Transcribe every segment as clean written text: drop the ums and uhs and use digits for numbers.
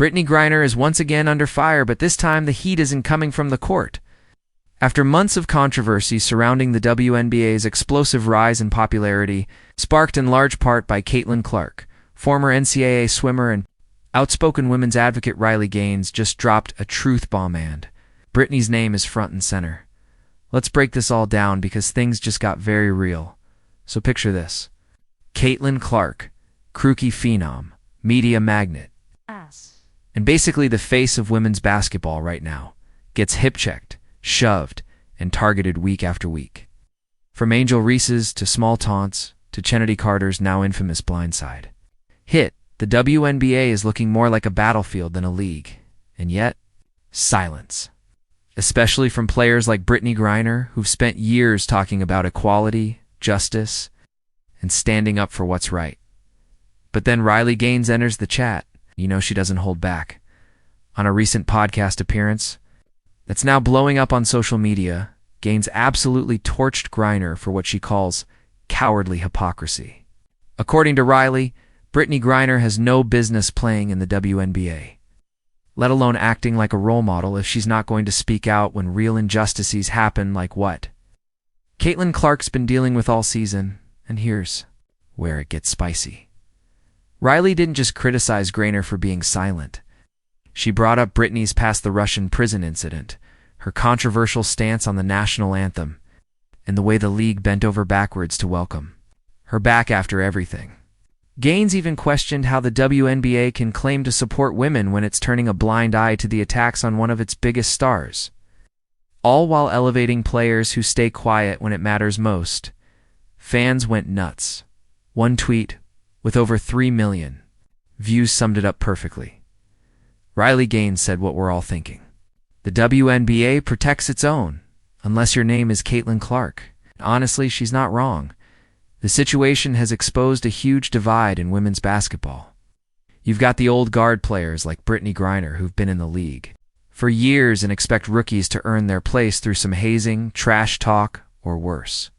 Brittney Griner is once again under fire, but this time the heat isn't coming from the court. After months of controversy surrounding the WNBA's explosive rise in popularity, sparked in large part by Caitlin Clark, former NCAA swimmer and outspoken women's advocate Riley Gaines just dropped a truth bomb, and Brittney's name is front and center. Let's break this all down because things just got very real. So picture this. Caitlin Clark, crookie phenom, media magnet, and basically the face of women's basketball right now, gets hip-checked, shoved, and targeted week after week. From Angel Reese's to small taunts to Chennedy Carter's now infamous blindside. Hit, the WNBA is looking more like a battlefield than a league. And yet, silence. Especially from players like Brittney Griner, who've spent years talking about equality, justice, and standing up for what's right. But then Riley Gaines enters the chat. You know she doesn't hold back. On a recent podcast appearance that's now blowing up on social media, Gaines absolutely torched Griner for what she calls cowardly hypocrisy. According to Riley, Brittney Griner has no business playing in the WNBA, let alone acting like a role model if she's not going to speak out when real injustices happen, like what Caitlin Clark's been dealing with all season, and here's where it gets spicy. Riley didn't just criticize Griner for being silent. She brought up Brittney's past the Russian prison incident, her controversial stance on the national anthem, and the way the league bent over backwards to welcome her back after everything. Gaines even questioned how the WNBA can claim to support women when it's turning a blind eye to the attacks on one of its biggest stars, all while elevating players who stay quiet when it matters most. Fans went nuts. One tweet with over 3 million views summed it up perfectly. Riley Gaines said what we're all thinking. The WNBA protects its own, unless your name is Caitlin Clark. Honestly, she's not wrong. The situation has exposed a huge divide in women's basketball. You've got the old guard players like Brittney Griner who've been in the league for years and expect rookies to earn their place through some hazing, trash talk, or worse.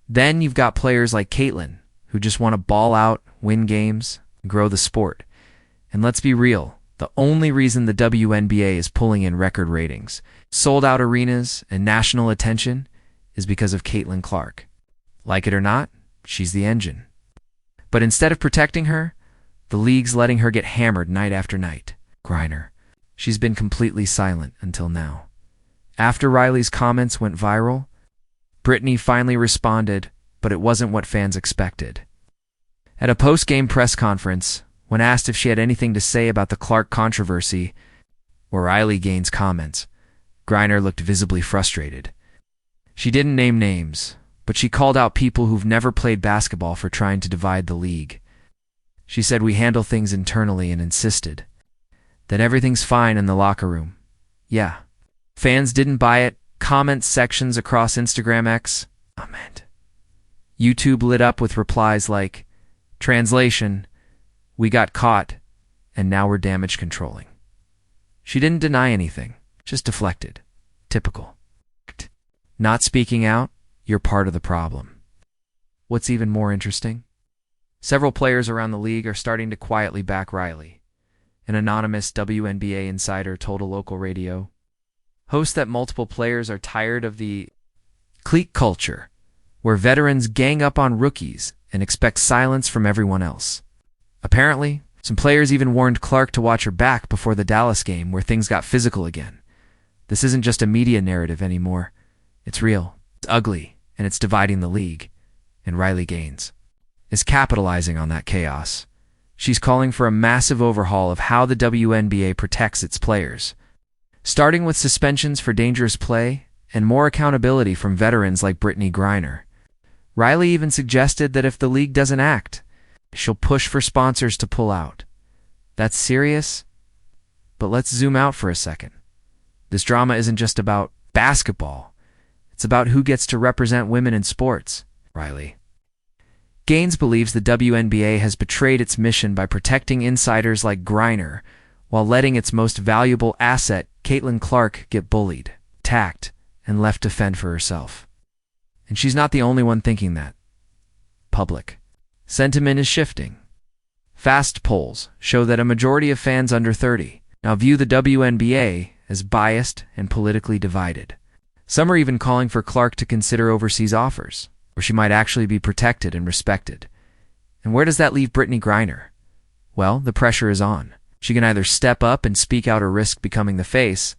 Then you've got players like Caitlin who just want to ball out, win games, and grow the sport. And let's be real, the only reason the WNBA is pulling in record ratings, sold-out arenas, and national attention is because of Caitlin Clark. Like it or not, she's the engine. But instead of protecting her, the league's letting her get hammered night after night. Griner. She's been completely silent until now. After Riley's comments went viral, Brittney finally responded, but it wasn't what fans expected. At a post-game press conference, when asked if she had anything to say about the Clark controversy or Riley Gaines' comments, Griner looked visibly frustrated. She didn't name names, but she called out people who've never played basketball for trying to divide the league. She said we handle things internally and insisted that everything's fine in the locker room. Yeah. Fans didn't buy it. Comment sections across Instagram X. Comment. YouTube lit up with replies like, translation, we got caught, and now we're damage controlling. She didn't deny anything, just deflected. Typical. Not speaking out, you're part of the problem. What's even more interesting? Several players around the league are starting to quietly back Riley. An anonymous WNBA insider told a local radio host that multiple players are tired of the clique culture, where veterans gang up on rookies and expect silence from everyone else. Apparently, some players even warned Clark to watch her back before the Dallas game, where things got physical again. This isn't just a media narrative anymore. It's real, it's ugly, and it's dividing the league. And Riley Gaines is capitalizing on that chaos. She's calling for a massive overhaul of how the WNBA protects its players, starting with suspensions for dangerous play and more accountability from veterans like Brittney Griner. Riley even suggested that if the league doesn't act, she'll push for sponsors to pull out. That's serious, but let's zoom out for a second. This drama isn't just about basketball. It's about who gets to represent women in sports. Riley Gaines believes the WNBA has betrayed its mission by protecting insiders like Griner while letting its most valuable asset, Caitlin Clark, get bullied, attacked, and left to fend for herself. And she's not the only one thinking that. Public sentiment is shifting. Fast polls show that a majority of fans under 30 now view the WNBA as biased and politically divided. Some are even calling for Clark to consider overseas offers, where she might actually be protected and respected. And where does that leave Brittney Griner? Well, the pressure is on. She can either step up and speak out or risk becoming the face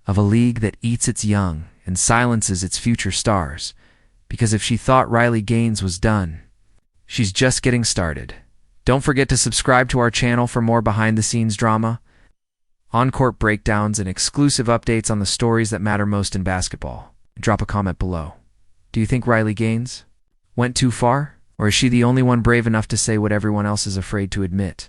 of a league that eats its young and silences its future stars. Because if she thought Riley Gaines was done, she's just getting started. Don't forget to subscribe to our channel for more behind-the-scenes drama, on-court breakdowns, and exclusive updates on the stories that matter most in basketball. Drop a comment below. Do you think Riley Gaines went too far? Or is she the only one brave enough to say what everyone else is afraid to admit?